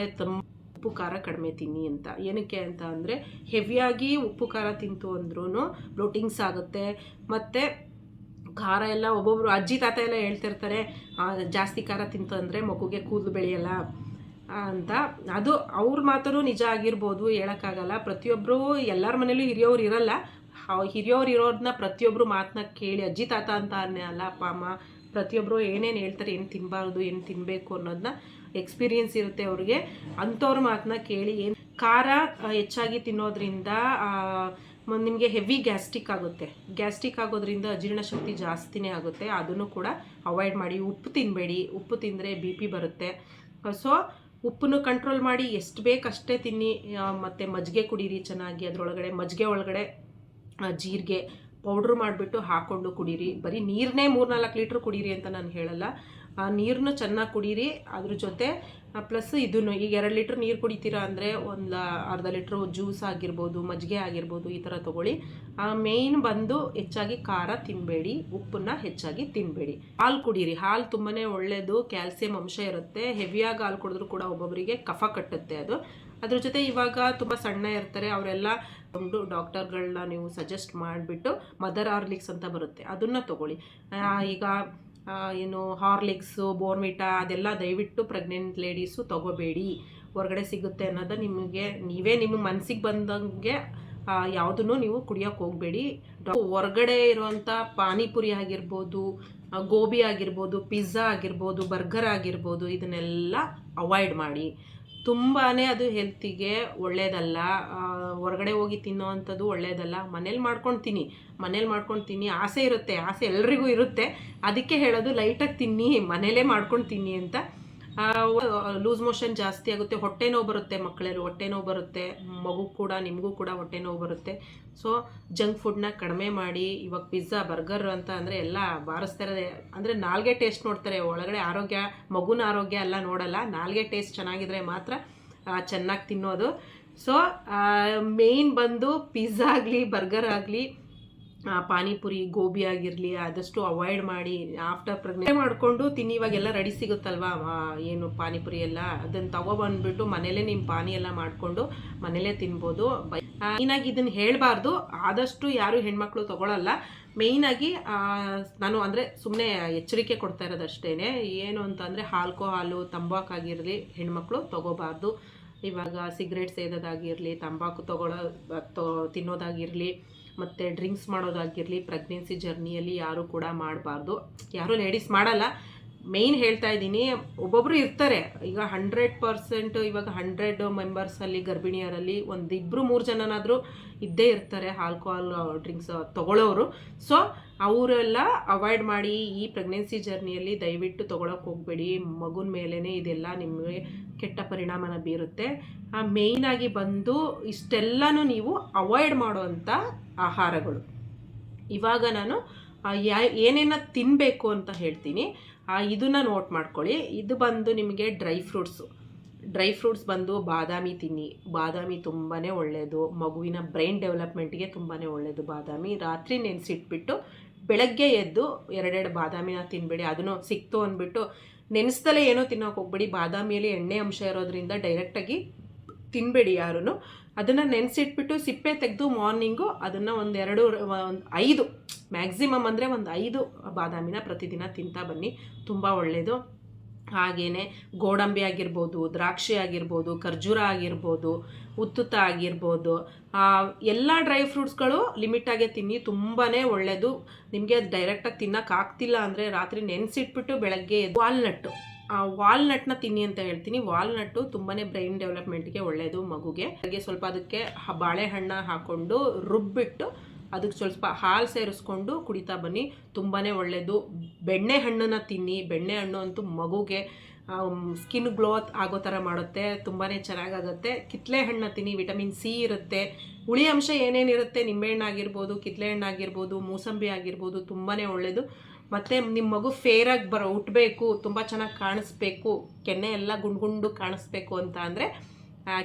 S1: ಉಪ್ಪು ಖಾರ ಕಡಿಮೆ ತಿನ್ನಿ ಅಂತ. ಏನಕ್ಕೆ ಅಂತ ಅಂದರೆ ಹೆವಿಯಾಗಿ ಉಪ್ಪು ಖಾರ ತಿಂತು ಅಂದ್ರೂ ಬ್ಲೋಟಿಂಗ್ಸ್ ಆಗುತ್ತೆ. ಮತ್ತು ಖಾರ ಎಲ್ಲ ಒಬ್ಬೊಬ್ಬರು ಅಜ್ಜಿ ತಾತ ಎಲ್ಲ ಹೇಳ್ತಿರ್ತಾರೆ ಜಾಸ್ತಿ ಖಾರ ತಿಂತು ಅಂದರೆ ಮಗುಗೆ ಕೂದಲು ಬೆಳೆಯಲ್ಲ ಅಂತ. ಅದು ಅವ್ರ ಮಾತೂ ನಿಜ ಆಗಿರ್ಬೋದು, ಹೇಳೋಕ್ಕಾಗಲ್ಲ. ಪ್ರತಿಯೊಬ್ಬರು ಎಲ್ಲರ ಮನೇಲೂ ಹಿರಿಯವ್ರು ಇರಲ್ಲ. ಹಿರಿಯವ್ರು ಇರೋದನ್ನ ಪ್ರತಿಯೊಬ್ಬರು ಮಾತನ್ನ ಕೇಳಿ, ಅಜ್ಜಿ ತಾತ ಅಂತ ಅಲ್ಲ, ಅಪ್ಪ ಅಮ್ಮ ಪ್ರತಿಯೊಬ್ಬರು ಏನೇನು ಹೇಳ್ತಾರೆ, ಏನು ತಿನ್ನಬಾರ್ದು ಏನು ತಿನ್ನಬೇಕು ಅನ್ನೋದನ್ನ ಎಕ್ಸ್ಪೀರಿಯೆನ್ಸ್ ಇರುತ್ತೆ ಅವ್ರಿಗೆ. ಅಂಥವ್ರ ಮಾತನ್ನ ಕೇಳಿ. ಏನು ಖಾರ ಹೆಚ್ಚಾಗಿ ತಿನ್ನೋದ್ರಿಂದ ನಿಮಗೆ ಹೆವಿ ಗ್ಯಾಸ್ಟ್ರಿಕ್ ಆಗೋದ್ರಿಂದ ಅಜೀರ್ಣ ಶಕ್ತಿ ಜಾಸ್ತಿನೇ ಆಗುತ್ತೆ. ಅದನ್ನು ಕೂಡ ಅವಾಯ್ಡ್ ಮಾಡಿ. ಉಪ್ಪು ತಿನ್ನಬೇಡಿ. ಉಪ್ಪು ತಿಂದರೆ BP ಬರುತ್ತೆ. ಸೊ ಉಪ್ಪನ್ನು ಕಂಟ್ರೋಲ್ ಮಾಡಿ, ಎಷ್ಟು ಬೇಕಷ್ಟೇ ತಿನ್ನಿ. ಮತ್ತು ಮಜ್ಜಿಗೆ ಕುಡೀರಿ ಚೆನ್ನಾಗಿ. ಮಜ್ಜಿಗೆ ಒಳಗಡೆ ಜೀರಿಗೆ ಪೌಡ್ರ್ ಮಾಡಿಬಿಟ್ಟು ಹಾಕ್ಕೊಂಡು ಕುಡೀರಿ. ಬರೀ ನೀರನ್ನೇ 3-4 ಲೀಟ್ರ್ ಕುಡೀರಿ ಅಂತ ನಾನು ಹೇಳಲ್ಲ. ನೀರನ್ನು ಚೆನ್ನಾಗಿ ಕುಡೀರಿ. ಅದ್ರ ಜೊತೆ ಪ್ಲಸ್ ಇದನ್ನು ಈಗ 2 ಲೀಟ್ರ್ ನೀರು ಕುಡಿತೀರಾ ಅಂದರೆ ಒಂದು ಅರ್ಧ ಲೀಟ್ರು ಜ್ಯೂಸ್ ಆಗಿರ್ಬೋದು, ಮಜ್ಜಿಗೆ ಆಗಿರ್ಬೋದು, ಈ ಥರ ತೊಗೊಳ್ಳಿ. ಮೇಯ್ನ್ ಬಂದು ಹೆಚ್ಚಾಗಿ ಖಾರ ತಿನ್ನಬೇಡಿ, ಉಪ್ಪನ್ನ ಹೆಚ್ಚಾಗಿ ತಿನ್ನಬೇಡಿ. ಹಾಲು ಕುಡೀರಿ. ಹಾಲು ತುಂಬಾ ಒಳ್ಳೆಯದು, ಕ್ಯಾಲ್ಸಿಯಂ ಅಂಶ ಇರುತ್ತೆ. ಹೆವಿಯಾಗಿ ಹಾಲು ಕುಡಿದ್ರೂ ಕೂಡ ಒಬ್ಬೊಬ್ಬರಿಗೆ ಕಫ ಕಟ್ಟುತ್ತೆ ಅದು. ಅದ್ರ ಜೊತೆ ಇವಾಗ ತುಂಬ ಸಣ್ಣ ಇರ್ತಾರೆ, ಅವರೆಲ್ಲ ಒಂದು ಡಾಕ್ಟರ್ಗಳನ್ನ ನೀವು ಸಜೆಸ್ಟ್ ಮಾಡಿಬಿಟ್ಟು ಮದರ್ ಹಾರ್ಲಿಕ್ಸ್ ಅಂತ ಬರುತ್ತೆ, ಅದನ್ನು ತೊಗೊಳ್ಳಿ. ಈಗ ಏನು ಹಾರ್ಲಿಕ್ಸು, ಬೋರ್ಮಿಟಾ ಅದೆಲ್ಲ ದಯವಿಟ್ಟು ಪ್ರೆಗ್ನೆಂಟ್ ಲೇಡೀಸು ತೊಗೋಬೇಡಿ. ಹೊರಗಡೆ ಸಿಗುತ್ತೆ ಅನ್ನೋದು ನಿಮ್ಮ ಮನಸ್ಸಿಗೆ ಬಂದಂಗೆ ಯಾವುದನ್ನು ನೀವು ಕುಡಿಯೋಕ್ಕೆ ಹೋಗಬೇಡಿ. ಹೊರಗಡೆ ಇರುವಂಥ ಪಾನಿಪುರಿ ಆಗಿರ್ಬೋದು, ಗೋಬಿ ಆಗಿರ್ಬೋದು, ಪಿಜ್ಜಾ ಆಗಿರ್ಬೋದು, ಬರ್ಗರ್ ಆಗಿರ್ಬೋದು, ಇದನ್ನೆಲ್ಲ ಅವಾಯ್ಡ್ ಮಾಡಿ. ತುಂಬಾ ಅದು ಹೆಲ್ತಿಗೆ ಒಳ್ಳೆಯದಲ್ಲ. ಹೊರಗಡೆ ಹೋಗಿ ತಿನ್ನೋ ಅಂಥದ್ದು ಒಳ್ಳೆಯದಲ್ಲ. ಮನೇಲಿ ಮಾಡ್ಕೊಂಡು ತಿನ್ನಿ. ಆಸೆ ಇರುತ್ತೆ, ಆಸೆ ಎಲ್ರಿಗೂ ಇರುತ್ತೆ. ಅದಕ್ಕೆ ಹೇಳೋದು ಲೈಟಾಗಿ ತಿನ್ನಿ, ಮನೇಲೇ ಮಾಡ್ಕೊಂಡು ತಿನ್ನಿ ಅಂತ. ಲೂಸ್ ಮೋಷನ್ ಜಾಸ್ತಿ ಆಗುತ್ತೆ, ಹೊಟ್ಟೆ ನೋವು ಬರುತ್ತೆ, ಮಕ್ಕಳಲ್ಲಿ ಹೊಟ್ಟೆ ನೋವು ಬರುತ್ತೆ, ಮಗು ಕೂಡ ನಿಮಗೂ ಕೂಡ ಹೊಟ್ಟೆ ನೋವು ಬರುತ್ತೆ. ಸೊ ಜಂಕ್ ಫುಡ್ನ ಕಡಿಮೆ ಮಾಡಿ. ಇವಾಗ ಪಿಜ್ಜಾ ಬರ್ಗರ್ ಅಂತ ಅಂದರೆ ಎಲ್ಲ ಬಾರಿಸ್ತಾರೆ. ಅಂದರೆ ನಾಲ್ಗೆ ಟೇಸ್ಟ್ ನೋಡ್ತಾರೆ, ಒಳಗಡೆ ಆರೋಗ್ಯ, ಮಗುನ ಆರೋಗ್ಯ ಎಲ್ಲ ನೋಡಲ್ಲ. ನಾಲ್ಗೆ ಟೇಸ್ಟ್ ಚೆನ್ನಾಗಿದ್ರೆ ಮಾತ್ರ ಚೆನ್ನಾಗಿ ತಿನ್ನೋದು. ಸೊ ಮೇಯ್ನ್ ಬಂದು ಪಿಜ್ಜಾ ಆಗಲಿ ಬರ್ಗರ್ ಆಗಲಿ ಪಾನಿಪುರಿ ಗೋಬಿ ಆಗಿರಲಿ ಆದಷ್ಟು ಅವಾಯ್ಡ್ ಮಾಡಿ. ಆಫ್ಟರ್ ಪ್ರೆಗ್ನೆಂಟ್ ಮಾಡಿಕೊಂಡು ತಿನ್ನಿ. ಇವಾಗೆಲ್ಲ ರೆಡಿ ಸಿಗುತ್ತಲ್ವಾ, ಏನು ಪಾನಿಪುರಿ ಎಲ್ಲ, ಅದನ್ನು ತಗೊಬಂದ್ಬಿಟ್ಟು ಮನೇಲೇ ನಿಮ್ಮ ಪಾನಿ ಎಲ್ಲ ಮಾಡಿಕೊಂಡು ಮನೇಲೇ ತಿನ್ಬೋದು. ಮೇಯ್ನಾಗಿ ಇದನ್ನು ಹೇಳಬಾರ್ದು, ಆದಷ್ಟು ಯಾರು ಹೆಣ್ಮಕ್ಳು ತೊಗೊಳಲ್ಲ. ಮೇಯ್ನಾಗಿ ನಾನು ಅಂದರೆ ಸುಮ್ಮನೆ ಎಚ್ಚರಿಕೆ ಕೊಡ್ತಾ ಇರೋದು ಅಷ್ಟೇ. ಏನು ಅಂತಂದರೆ ಆಲ್ಕೋಹಾಲು ತಂಬಾಕಾಗಿರಲಿ ಹೆಣ್ಮಕ್ಳು ತೊಗೋಬಾರ್ದು. ಇವಾಗ ಸಿಗರೇಟ್ ಸೇದೋದಾಗಿರಲಿ, ತಂಬಾಕು ತಿನ್ನೋದಾಗಿರಲಿ, ಮತ್ತು ಡ್ರಿಂಕ್ಸ್ ಮಾಡೋದಾಗಿರಲಿ ಪ್ರೆಗ್ನೆನ್ಸಿ ಜರ್ನಿಯಲ್ಲಿ ಯಾರೂ ಕೂಡ ಮಾಡಬಾರ್ದು. ಯಾರೂ ಲೇಡೀಸ್ ಮಾಡಲ್ಲ. ಮೇಯ್ನ್ ಹೇಳ್ತಾ ಇದ್ದೀನಿ, ಒಬ್ಬೊಬ್ಬರು ಇರ್ತಾರೆ. ಈಗ 100% ಇವಾಗ 100 ಮೆಂಬರ್ಸಲ್ಲಿ ಗರ್ಭಿಣಿಯರಲ್ಲಿ ಒಂದು 2-3 ಜನನಾದರೂ ಇದ್ದೇ ಇರ್ತಾರೆ ಆಲ್ಕೋಹಾಲ್ ಡ್ರಿಂಕ್ಸ್ ತೊಗೊಳ್ಳೋರು. ಸೊ ಅವರೆಲ್ಲ ಅವಾಯ್ಡ್ ಮಾಡಿ. ಈ ಪ್ರೆಗ್ನೆನ್ಸಿ ಜರ್ನಿಯಲ್ಲಿ ದಯವಿಟ್ಟು ತೊಗೊಳಕ್ಕೆ ಹೋಗಬೇಡಿ. ಮಗುನ ಮೇಲೇ ಇದೆಲ್ಲ ನಿಮಗೆ ಕೆಟ್ಟ ಪರಿಣಾಮನ ಬೀರುತ್ತೆ. ಮೇಯ್ನಾಗಿ ಬಂದು ಇಷ್ಟೆಲ್ಲನೂ ನೀವು ಅವಾಯ್ಡ್ ಮಾಡೋವಂಥ ಆಹಾರಗಳು. ಇವಾಗ ನಾನು ಏನೇನ ತಿನ್ನಬೇಕು ಅಂತ ಹೇಳ್ತೀನಿ, ಇದನ್ನು ನೋಟ್ ಮಾಡ್ಕೊಳ್ಳಿ. ಇದು ಬಂದು ನಿಮಗೆ ಡ್ರೈ ಫ್ರೂಟ್ಸ್ ಬಂದು ಬಾದಾಮಿ ತಿನ್ನಿ. ಬಾದಾಮಿ ತುಂಬಾ ಒಳ್ಳೆಯದು, ಮಗುವಿನ ಬ್ರೈನ್ ಡೆವಲಪ್ಮೆಂಟ್ಗೆ ತುಂಬಾ ಒಳ್ಳೆಯದು. ಬಾದಾಮಿ ರಾತ್ರಿ ನೆನೆಸಿಟ್ಬಿಟ್ಟು ಬೆಳಗ್ಗೆ ಎದ್ದು 2 ಬಾದಾಮಿನ ತಿನ್ನಬೇಡಿ. ಅದನ್ನು ಸಿಕ್ತು ಅಂದ್ಬಿಟ್ಟು ನೆನೆಸ್ದಲೇ ಏನೋ ತಿನ್ನೋಕೆ ಹೋಗ್ಬೇಡಿ. ಬಾದಾಮಿಯಲ್ಲಿ ಎಣ್ಣೆ ಅಂಶ ಇರೋದ್ರಿಂದ ಡೈರೆಕ್ಟಾಗಿ ತಿನ್ನಬೇಡಿ ಯಾರೂ. ಅದನ್ನು ನೆನೆಸಿಟ್ಬಿಟ್ಟು ಸಿಪ್ಪೆ ತೆಗೆದು ಮಾರ್ನಿಂಗು ಅದನ್ನು 5 ಮ್ಯಾಕ್ಸಿಮಮ್ ಅಂದರೆ 5 ಬಾದಾಮಿನ ಪ್ರತಿದಿನ ತಿಂತಾ ಬನ್ನಿ, ತುಂಬ ಒಳ್ಳೆಯದು. ಹಾಗೆಯೇ ಗೋಡಂಬಿ ಆಗಿರ್ಬೋದು, ದ್ರಾಕ್ಷಿ ಆಗಿರ್ಬೋದು, ಖರ್ಜೂರ ಆಗಿರ್ಬೋದು, ಉತ್ತುತ್ತ ಆಗಿರ್ಬೋದು, ಎಲ್ಲ ಡ್ರೈ ಫ್ರೂಟ್ಸ್ಗಳು ಲಿಮಿಟಾಗೆ ತಿನ್ನಿ, ತುಂಬಾ ಒಳ್ಳೆಯದು. ನಿಮಗೆ ಡೈರೆಕ್ಟಾಗಿ ತಿನ್ನೋಕ್ಕಾಗ್ತಿಲ್ಲ ಅಂದರೆ ರಾತ್ರಿ ನೆನೆಸಿಟ್ಬಿಟ್ಟು ಬೆಳಗ್ಗೆ ವಾಲ್ನಟ್ನ ತಿನ್ನಿ ಅಂತ ಹೇಳ್ತೀನಿ. ವಾಲ್ನಟ್ಟು ತುಂಬಾ ಬ್ರೈನ್ ಡೆವಲಪ್ಮೆಂಟ್ಗೆ ಒಳ್ಳೆಯದು ಮಗುಗೆ. ಹಾಗೆ ಸ್ವಲ್ಪ ಅದಕ್ಕೆ ಬಾಳೆಹಣ್ಣು ಹಾಕ್ಕೊಂಡು ರುಬ್ಬಿಟ್ಟು ಅದಕ್ಕೆ ಸ್ವಲ್ಪ ಹಾಲು ಸೇರಿಸ್ಕೊಂಡು ಕುಡಿತಾ ಬನ್ನಿ, ತುಂಬಾ ಒಳ್ಳೆಯದು. ಬೆಣ್ಣೆ ಹಣ್ಣನ್ನು ತಿನ್ನಿ. ಬೆಣ್ಣೆ ಹಣ್ಣು ಅಂತೂ ಮಗುಗೆ ಸ್ಕಿನ್ ಗ್ಲೋತ್ ಆಗೋ ಥರ ಮಾಡುತ್ತೆ, ತುಂಬಾ ಚೆನ್ನಾಗಾಗುತ್ತೆ. ಕಿತ್ತಳೆ ಹಣ್ಣು ತಿನ್ನಿ, ವಿಟಮಿನ್ ಸಿ ಇರುತ್ತೆ. ಹುಳಿ ಅಂಶ ಏನೇನಿರುತ್ತೆ, ನಿಂಬೆಹಣ್ಣು ಆಗಿರ್ಬೋದು, ಕಿತ್ತಳೆ ಹಣ್ಣು ಆಗಿರ್ಬೋದು, ಮೂಸಂಬಿ ಆಗಿರ್ಬೋದು, ತುಂಬಾ ಒಳ್ಳೆಯದು. ಮತ್ತು ನಿಮ್ಮ ಮಗು ಫೇರಾಗಿ ಹುಟ್ಟಬೇಕು, ತುಂಬ ಚೆನ್ನಾಗಿ ಕಾಣಿಸ್ಬೇಕು, ಕೆನ್ನೆ ಎಲ್ಲ ಗುಂಡು ಕಾಣಿಸ್ಬೇಕು ಅಂತ ಅಂದರೆ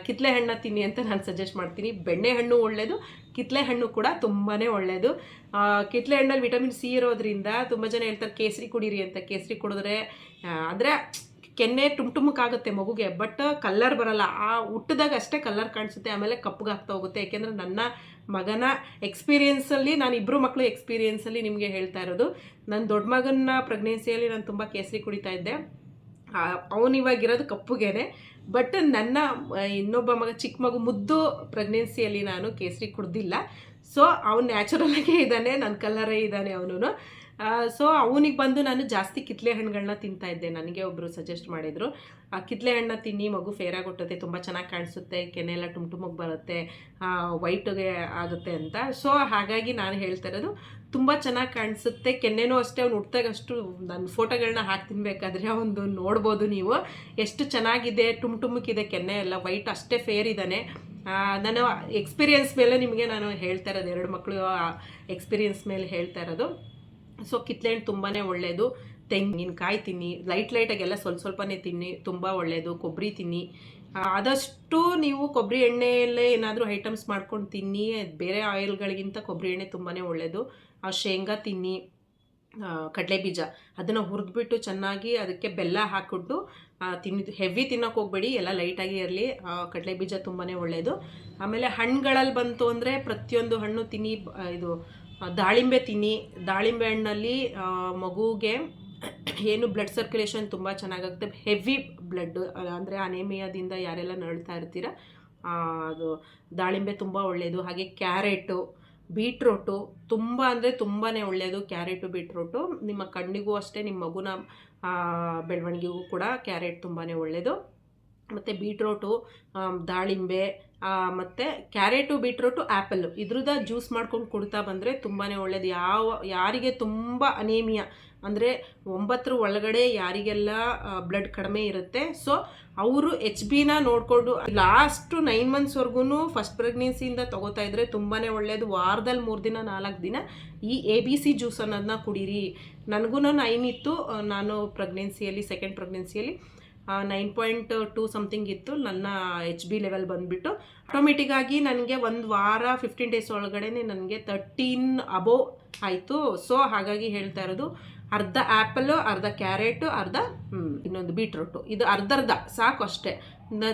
S1: ಕಿತ್ತಳೆ ಹಣ್ಣು ತಿನ್ನಿ ಅಂತ ನಾನು ಸಜೆಸ್ಟ್ ಮಾಡ್ತೀನಿ. ಬೆಣ್ಣೆ ಹಣ್ಣು ಒಳ್ಳೆಯದು, ಕಿತ್ತಳೆ ಹಣ್ಣು ಕೂಡ ತುಂಬಾ ಒಳ್ಳೆಯದು. ಕಿತ್ತಳೆ ಹಣ್ಣಲ್ಲಿ ವಿಟಮಿನ್ ಸಿ ಇರೋದ್ರಿಂದ ತುಂಬ ಜನ ಹೇಳ್ತಾರೆ ಕೇಸರಿ ಕುಡೀರಿ ಅಂತ. ಕೇಸರಿ ಕುಡಿದ್ರೆ ಅಂದರೆ ಕೆನ್ನೆ ಟುಮ್ಕಾಗುತ್ತೆ ಮಗುಗೆ, ಬಟ್ ಕಲ್ಲರ್ ಬರಲ್ಲ. ಹುಟ್ಟಿದಾಗ ಅಷ್ಟೇ ಕಲ್ಲರ್ ಕಾಣಿಸುತ್ತೆ, ಆಮೇಲೆ ಕಪ್ಪಗಾಗ್ತಾ ಹೋಗುತ್ತೆ. ಯಾಕೆಂದರೆ ನನ್ನ ಮಗನ ಎಕ್ಸ್ಪೀರಿಯೆನ್ಸಲ್ಲಿ, ನಾನು 2 ಮಕ್ಕಳು ಎಕ್ಸ್ಪೀರಿಯೆನ್ಸಲ್ಲಿ ನಿಮಗೆ ಹೇಳ್ತಾ ಇರೋದು. ನನ್ನ ದೊಡ್ಡ ಮಗನ ಪ್ರೆಗ್ನೆನ್ಸಿಯಲ್ಲಿ ನಾನು ತುಂಬ ಕೇಸರಿ ಕುಡಿತಾ ಇದ್ದೆ. ಅವನಿವಾಗಿರೋದು ಕಪ್ಪುಗೇನೆ, ಬಟ್ ನನ್ನ ಇನ್ನೊಬ್ಬ ಮಗ ಚಿಕ್ಕ ಮಗು ಮುದ್ದು ಪ್ರೆಗ್ನೆನ್ಸಿಯಲ್ಲಿ ನಾನು ಕೇಸರಿ ಕುಡ್ದಿಲ್ಲ. ಸೊ ಅವ್ನು ನ್ಯಾಚುರಲಾಗೇ ಇದ್ದಾನೆ, ನನ್ನ ಕಲ್ಲರೇ ಇದ್ದಾನೆ ಅವನು. ಸೊ ಅವನಿಗೆ ಬಂದು ನಾನು ಜಾಸ್ತಿ ಕಿತ್ತಳೆ ಹಣ್ಣುಗಳನ್ನ ತಿಂತಾಯಿದ್ದೆ. ನನಗೆ ಒಬ್ಬರು ಸಜೆಸ್ಟ್ ಮಾಡಿದರು, ಕಿತ್ತಳೆ ಹಣ್ಣು ತಿನ್ನಿ, ಮಗು ಫೇರಾಗಿ ಹುಟ್ಟುತ್ತೆ, ತುಂಬ ಚೆನ್ನಾಗಿ ಕಾಣಿಸುತ್ತೆ, ಕೆನೆ ಎಲ್ಲ ಟುಮ್ಗೆ ಬರುತ್ತೆ, ವೈಟ್ಗೆ ಆಗುತ್ತೆ ಅಂತ. ಸೊ ಹಾಗಾಗಿ ನಾನು ಹೇಳ್ತಾ ಇರೋದು, ತುಂಬ ಚೆನ್ನಾಗಿ ಕಾಣಿಸುತ್ತೆ, ಕೆನ್ನೆನೂ ಅಷ್ಟೇ. ಅವ್ನು ಹುಟ್ಟಿದಾಗಷ್ಟು ನನ್ನ ಫೋಟೋಗಳನ್ನ ಹಾಕ್ತೀನಿ, ಬೇಕಾದರೆ ಒಂದು ನೋಡ್ಬೋದು ನೀವು, ಎಷ್ಟು ಚೆನ್ನಾಗಿದೆ, ಟುಮ್ಕಿದೆ ಕೆನ್ನೆ ಎಲ್ಲ, ವೈಟ್ ಅಷ್ಟೇ ಫೇರ್ ಇದ್ದಾನೆ. ನಾನು ಎಕ್ಸ್ಪೀರಿಯೆನ್ಸ್ ಮೇಲೆ ನಿಮಗೆ ನಾನು ಹೇಳ್ತಾ ಇರೋದು, 2 ಮಕ್ಕಳು ಎಕ್ಸ್ಪೀರಿಯೆನ್ಸ್ ಮೇಲೆ ಹೇಳ್ತಾ ಇರೋದು. ಸೊ ಕಿತ್ತಳೆ ಹಣ್ಣು ತುಂಬಾ ಒಳ್ಳೆಯದು. ತೆಂಗಿನಕಾಯಿ ತಿನ್ನಿ, ಲೈಟಾಗೆಲ್ಲ ಸ್ವಲ್ಪನೇ ತಿನ್ನಿ, ತುಂಬ ಒಳ್ಳೆಯದು. ಕೊಬ್ಬರಿ ತಿನ್ನಿ, ಆದಷ್ಟು ನೀವು ಕೊಬ್ಬರಿ ಎಣ್ಣೆಯಲ್ಲೇ ಏನಾದರೂ ಐಟಮ್ಸ್ ಮಾಡ್ಕೊಂಡು ತಿನ್ನಿ. ಬೇರೆ ಆಯಿಲ್ಗಳಿಗಿಂತ ಕೊಬ್ಬರಿ ಎಣ್ಣೆ ತುಂಬಾ ಒಳ್ಳೆಯದು. ಶೇಂಗಾ ತಿನ್ನಿ, ಕಡಲೆ ಬೀಜ ಅದನ್ನು ಹುರಿದ್ಬಿಟ್ಟು ಚೆನ್ನಾಗಿ ಅದಕ್ಕೆ ಬೆಲ್ಲ ಹಾಕ್ಬಿಟ್ಟು ತಿನ್ನಿ. ಹೆವಿ ತಿನ್ನೋಕೆ ಹೋಗಬೇಡಿ, ಎಲ್ಲ ಲೈಟಾಗಿ ಇರಲಿ. ಕಡಲೆ ಬೀಜ ತುಂಬಾ ಒಳ್ಳೆಯದು. ಆಮೇಲೆ ಹಣ್ಣುಗಳಲ್ಲಿ ಬಂತು ಅಂದರೆ ಪ್ರತಿಯೊಂದು ಹಣ್ಣು ತಿನ್ನಿ. ಇದು ದಾಳಿಂಬೆ ತಿನ್ನಿ. ದಾಳಿಂಬೆ ಹಣ್ಣಲ್ಲಿ ಮಗುಗೆ ಏನು ಬ್ಲಡ್ ಸರ್ಕ್ಯುಲೇಷನ್ ತುಂಬ ಚೆನ್ನಾಗಾಗುತ್ತೆ. ಹೆವಿ ಬ್ಲಡ್ ಅಂದರೆ ಅನೇಮಿಯಾದಿಂದ ಯಾರೆಲ್ಲ ನರಳ್ತಾ ಇರ್ತೀರ, ಅದು ದಾಳಿಂಬೆ ತುಂಬ ಒಳ್ಳೆಯದು. ಹಾಗೆ ಕ್ಯಾರೆಟು, ಬೀಟ್ರೋಟು ತುಂಬ ಅಂದರೆ ತುಂಬಾ ಒಳ್ಳೆಯದು. ಕ್ಯಾರೆಟು ಬೀಟ್ರೋಟು ನಿಮ್ಮ ಕಣ್ಣಿಗೂ ಅಷ್ಟೇ, ನಿಮ್ಮ ಮಗುನ ಬೆಳವಣಿಗೆಗೂ ಕೂಡ ಕ್ಯಾರೆಟ್ ತುಂಬಾ ಒಳ್ಳೆಯದು. ಮತ್ತು ಬೀಟ್ರೋಟು, ದಾಳಿಂಬೆ, ಮತ್ತು ಕ್ಯಾರೆಟು, ಬೀಟ್ರೋಟು, ಆ್ಯಪಲ್ಲು ಇದ್ರದ್ದು ಜ್ಯೂಸ್ ಮಾಡ್ಕೊಂಡು ಕುಡ್ತಾ ಬಂದರೆ ತುಂಬಾ ಒಳ್ಳೆಯದು. ಯಾರಿಗೆ ತುಂಬ ಅನೇಮಿಯಾ ಅಂದರೆ 9 ಒಳಗಡೆ ಯಾರಿಗೆಲ್ಲ ಬ್ಲಡ್ ಕಡಿಮೆ ಇರುತ್ತೆ, ಸೊ ಅವರು HBನ ನೋಡಿಕೊಂಡು ಲಾಸ್ಟು 9 ಮಂತ್ಸ್ವರೆಗೂ ಫಸ್ಟ್ ಪ್ರೆಗ್ನೆನ್ಸಿಯಿಂದ ತೊಗೋತಾ ಇದ್ದರೆ ತುಂಬಾ ಒಳ್ಳೆಯದು. ವಾರದಲ್ಲಿ 3 ದಿನ 4 ದಿನ ಈ ABC ಜ್ಯೂಸ್ ಅನ್ನೋದನ್ನ ಕುಡೀರಿ. ನನಗೂ 9 ಇತ್ತು, ನಾನು ಪ್ರೆಗ್ನೆನ್ಸಿಯಲ್ಲಿ ಸೆಕೆಂಡ್ ಪ್ರೆಗ್ನೆನ್ಸಿಯಲ್ಲಿ 9.2 ಸಮಥಿಂಗ್ ಇತ್ತು ನನ್ನ HB ಲೆವೆಲ್ ಬಂದುಬಿಟ್ಟು. ಆಟೋಮೆಟಿಕ್ಕಾಗಿ ನನಗೆ ಒಂದು ವಾರ 15 ಡೇಸ್ ಒಳಗಡೆ ನನಗೆ 13 ಅಬೋವ್ ಆಯಿತು. ಸೊ ಹಾಗಾಗಿ ಹೇಳ್ತಾ ಇರೋದು, ಅರ್ಧ ಆ್ಯಪಲ್ಲು, ಅರ್ಧ ಕ್ಯಾರೆಟು, ಅರ್ಧ ಇನ್ನೊಂದು ಬೀಟ್ರೂಟು, ಇದು ಅರ್ಧ ಸಾಕು ಅಷ್ಟೇ.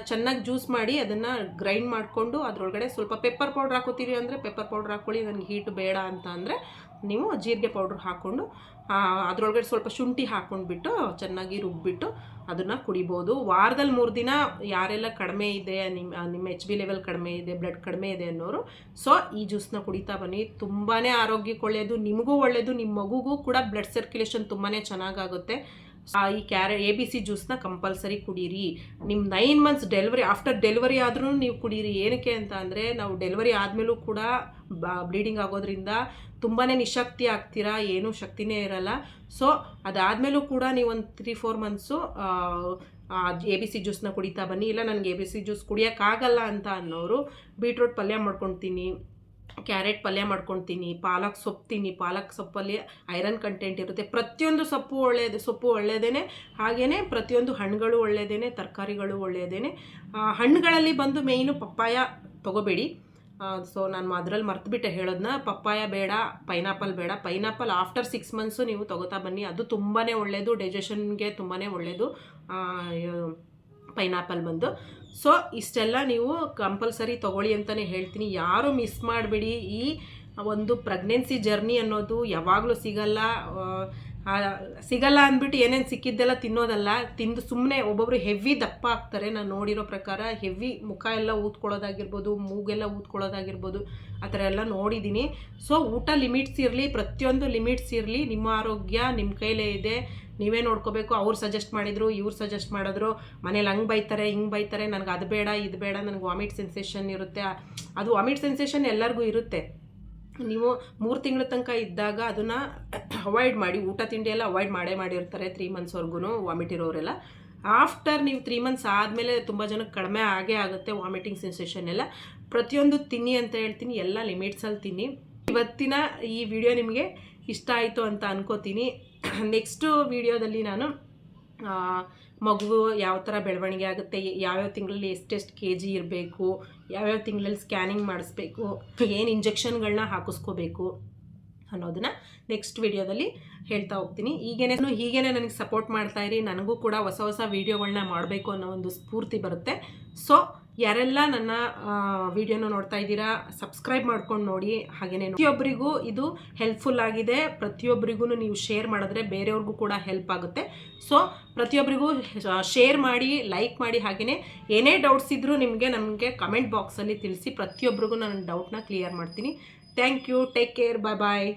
S1: ಚೆನ್ನಾಗಿ ಜ್ಯೂಸ್ ಮಾಡಿ ಅದನ್ನು ಗ್ರೈಂಡ್ ಮಾಡಿಕೊಂಡು ಅದರೊಳಗಡೆ ಸ್ವಲ್ಪ ಪೆಪ್ಪರ್ ಪೌಡ್ರ್ ಹಾಕೋತೀವಿ ಅಂದರೆ ಪೆಪ್ಪರ್ ಪೌಡ್ರ್ ಹಾಕ್ಕೊಳ್ಳಿ. ನನಗೆ ಹೀಟ್ ಬೇಡ ಅಂತ ಅಂದರೆ ನೀವು ಜೀರಿಗೆ ಪೌಡ್ರ್ ಹಾಕ್ಕೊಂಡು ಅದರೊಳಗಡೆ ಸ್ವಲ್ಪ ಶುಂಠಿ ಹಾಕ್ಕೊಂಡ್ಬಿಟ್ಟು ಚೆನ್ನಾಗಿ ರುಬ್ಬಿಟ್ಟು ಅದನ್ನು ಕುಡಿಬೋದು. ವಾರದಲ್ಲಿ 3 ದಿನ ಯಾರೆಲ್ಲ ಕಡಿಮೆ ಇದೆ, ನಿಮ್ಮ HB ಲೆವೆಲ್ ಕಡಿಮೆ ಇದೆ, ಬ್ಲಡ್ ಕಡಿಮೆ ಇದೆ ಅನ್ನೋರು ಸೊ ಈ ಜ್ಯೂಸನ್ನ ಕುಡಿತಾ ಬನ್ನಿ. ತುಂಬಾ ಆರೋಗ್ಯಕ್ಕೆ ಒಳ್ಳೆಯದು, ನಿಮಗೂ ಒಳ್ಳೆಯದು, ನಿಮ್ಮ ಮಗುಗೂ ಕೂಡ ಬ್ಲಡ್ ಸರ್ಕ್ಯುಲೇಷನ್ ತುಂಬಾ ಚೆನ್ನಾಗಾಗುತ್ತೆ. ಈ ABC ಜ್ಯೂಸನ್ನ ಕಂಪಲ್ಸರಿ ಕುಡೀರಿ. ನಿಮ್ಮ 9 ಮಂತ್ಸ್ ಆಫ್ಟರ್ ಡೆಲಿವರಿ ಆದ್ರೂ ನೀವು ಕುಡೀರಿ. ಏನಕ್ಕೆ ಅಂತ ಅಂದರೆ ನಾವು ಡೆಲಿವರಿ ಆದಮೇಲೂ ಕೂಡ ಬ್ಲೀಡಿಂಗ್ ಆಗೋದ್ರಿಂದ ತುಂಬಾ ನಿಶಕ್ತಿ ಆಗ್ತೀರಾ, ಏನೂ ಶಕ್ತಿನೇ ಇರಲ್ಲ. ಸೊ ಅದಾದಮೇಲೂ ಕೂಡ ನೀವು ಒಂದು 3-4 ಮಂತ್ಸು ABC ಜ್ಯೂಸನ್ನ ಕುಡಿತಾ ಬನ್ನಿ. ಇಲ್ಲ ನನಗೆ ABC ಜ್ಯೂಸ್ ಕುಡಿಯೋಕ್ಕಾಗಲ್ಲ ಅಂತ ಅನ್ನೋರು ಬೀಟ್ರೂಟ್ ಪಲ್ಯ ಮಾಡ್ಕೊಳ್ತೀನಿ, ಕ್ಯಾರೆಟ್ ಪಲ್ಯ ಮಾಡ್ಕೊಳ್ತೀನಿ, ಪಾಲಕ್ ಸೊಪ್ಪು ತಿನ್ನಿ. ಪಾಲಕ್ ಸೊಪ್ಪಲ್ಲಿ ಐರನ್ ಕಂಟೆಂಟ್ ಇರುತ್ತೆ. ಪ್ರತಿಯೊಂದು ಸೊಪ್ಪು ಒಳ್ಳೆಯದೇ. ಹಾಗೆಯೇ ಪ್ರತಿಯೊಂದು ಹಣ್ಣುಗಳು ಒಳ್ಳೆಯದೇ, ತರಕಾರಿಗಳು ಒಳ್ಳೆಯದೇ. ಹಣ್ಣುಗಳಲ್ಲಿ ಬಂದು ಮೇಯ್ನು ಪಪ್ಪಾಯ ತೊಗೋಬೇಡಿ. ಸೊ ನಾನು ಅದರಲ್ಲಿ ಮರ್ತುಬಿಟ್ಟೆ ಹೇಳೋದನ್ನ, ಪಪ್ಪಾಯ ಬೇಡ, ಪೈನಾಪಲ್ ಬೇಡ. ಪೈನಾಪಲ್ ಆಫ್ಟರ್ 6 ಮಂತ್ಸು ನೀವು ತೊಗೋತಾ ಬನ್ನಿ, ಅದು ತುಂಬಾ ಒಳ್ಳೆಯದು, ಡೈಜೆಷನ್ಗೆ ತುಂಬಾ ಒಳ್ಳೆಯದು ಪೈನಾಪಲ್ ಬಂದು. ಸೊ ಇಷ್ಟೆಲ್ಲ ನೀವು ಕಂಪಲ್ಸರಿ ತೊಗೊಳ್ಳಿ ಅಂತಲೇ ಹೇಳ್ತೀನಿ. ಯಾರು ಮಿಸ್ ಮಾಡಬೇಡಿ. ಈ ಒಂದು ಪ್ರೆಗ್ನೆನ್ಸಿ ಜರ್ನಿ ಅನ್ನೋದು ಯಾವಾಗಲೂ ಸಿಗಲ್ಲ ಅಂದ್ಬಿಟ್ಟು ಏನೇನು ಸಿಕ್ಕಿದ್ದೆಲ್ಲ ತಿನ್ನೋದಲ್ಲ. ತಿಂದು ಸುಮ್ಮನೆ ಒಬ್ಬೊಬ್ರು ಹೆವಿ ದಪ್ಪ ಆಗ್ತಾರೆ. ನಾನು ನೋಡಿರೋ ಪ್ರಕಾರ ಹೆವಿ ಮುಖ ಎಲ್ಲ ಊದ್ಕೊಳ್ಳೋದಾಗಿರ್ಬೋದು, ಮೂಗೆಲ್ಲ ಊದ್ಕೊಳ್ಳೋದಾಗಿರ್ಬೋದು, ಆ ಥರ ಎಲ್ಲ ನೋಡಿದ್ದೀನಿ. ಸೊ ಊಟ ಲಿಮಿಟ್ಸ್ ಇರಲಿ, ಪ್ರತಿಯೊಂದು ಲಿಮಿಟ್ಸ್ ಇರಲಿ. ನಿಮ್ಮ ಆರೋಗ್ಯ ನಿಮ್ಮ ಕೈಲೇ ಇದೆ, ನೀವೇ ನೋಡ್ಕೋಬೇಕು. ಅವ್ರು ಸಜೆಸ್ಟ್ ಮಾಡಿದರು, ಇವ್ರು ಸಜೆಸ್ಟ್ ಮಾಡಿದ್ರು, ಮನೇಲಿ ಹಂಗೆ ಬೈತಾರೆ ಹಿಂಗೆ ಬೈತಾರೆ, ನನಗೆ ಅದು ಬೇಡ ಇದು ಬೇಡ, ನನಗೆ ವಾಮಿಟ್ ಸೆನ್ಸೇಷನ್ ಇರುತ್ತೆ. ಅದು ವಾಮಿಟ್ ಸೆನ್ಸೇಷನ್ ಎಲ್ಲರಿಗೂ ಇರುತ್ತೆ. ನೀವು 3 ತಿಂಗಳ ತನಕ ಇದ್ದಾಗ ಅದನ್ನು ಅವಾಯ್ಡ್ ಮಾಡಿ. ಊಟ ತಿಂಡಿ ಎಲ್ಲ ಅವಾಯ್ಡ್ ಮಾಡಿರ್ತಾರೆ 3 ಮಂತ್ಸ್ವರೆಗೂ ವಾಮಿಟ್ ಇರೋರೆಲ್ಲ. ಆಫ್ಟರ್ ನೀವು 3 ಮಂತ್ಸ್ ಆದಮೇಲೆ ತುಂಬ ಜನಕ್ಕೆ ಕಡಿಮೆ ಆಗೇ ಆಗುತ್ತೆ ವಾಮಿಟಿಂಗ್ ಸೆನ್ಸೇಷನ್ ಎಲ್ಲ. ಪ್ರತಿಯೊಂದು ತಿನ್ನಿ ಅಂತ ಹೇಳ್ತೀನಿ, ಎಲ್ಲ ಲಿಮಿಟ್ಸಲ್ಲಿ ತಿನ್ನಿ. ಇವತ್ತಿನ ಈ ವಿಡಿಯೋ ನಿಮಗೆ ಇಷ್ಟ ಆಯಿತು ಅಂತ ಅನ್ಕೋತೀನಿ. ನೆಕ್ಸ್ಟು ವಿಡಿಯೋದಲ್ಲಿ ನಾನು ಮಗು ಯಾವ ಥರ ಬೆಳವಣಿಗೆ ಆಗುತ್ತೆ, ಯಾವ್ಯಾವ ತಿಂಗಳಲ್ಲಿ ಎಷ್ಟೆಷ್ಟು KG ಇರಬೇಕು, ಯಾವ್ಯಾವ ತಿಂಗಳಲ್ಲಿ ಸ್ಕ್ಯಾನಿಂಗ್ ಮಾಡಿಸ್ಬೇಕು, ಏನು ಇಂಜೆಕ್ಷನ್ಗಳನ್ನ ಹಾಕಿಸ್ಕೋಬೇಕು ಅನ್ನೋದನ್ನು ನೆಕ್ಸ್ಟ್ ವಿಡಿಯೋದಲ್ಲಿ ಹೇಳ್ತಾ ಹೋಗ್ತೀನಿ. ಹೀಗೇನೆ ನನಗೆ ಸಪೋರ್ಟ್ ಮಾಡ್ತಾಯಿರಿ. ನನಗೂ ಕೂಡ ಹೊಸ ವೀಡಿಯೋಗಳನ್ನ ಮಾಡಬೇಕು ಅನ್ನೋ ಒಂದು ಸ್ಫೂರ್ತಿ ಬರುತ್ತೆ. ಸೊ ಯಾರೆಲ್ಲ ನನ್ನ ವಿಡಿಯೋನ ನೋಡ್ತಾ ಇದ್ದೀರಾ, ಸಬ್ಸ್ಕ್ರೈಬ್ ಮಾಡ್ಕೊಂಡು ನೋಡಿ. ಹಾಗೆಯೇ ಪ್ರತಿಯೊಬ್ಬರಿಗೂ ಇದು ಹೆಲ್ಪ್ಫುಲ್ ಆಗಿದೆ. ಪ್ರತಿಯೊಬ್ಬರಿಗೂ ನೀವು ಶೇರ್ ಮಾಡಿದ್ರೆ ಬೇರೆಯವ್ರಿಗೂ ಕೂಡ ಹೆಲ್ಪ್ ಆಗುತ್ತೆ. ಸೊ ಪ್ರತಿಯೊಬ್ಬರಿಗೂ ಶೇರ್ ಮಾಡಿ, ಲೈಕ್ ಮಾಡಿ. ಹಾಗೆಯೇ ಏನೇ ಡೌಟ್ಸ್ ಇದ್ದರೂ ನಮಗೆ ಕಮೆಂಟ್ ಬಾಕ್ಸಲ್ಲಿ ತಿಳಿಸಿ. ಪ್ರತಿಯೊಬ್ಬರಿಗೂ ನಾನು ಡೌಟ್ನ ಕ್ಲಿಯರ್ ಮಾಡ್ತೀನಿ. Thank you, take care, bye.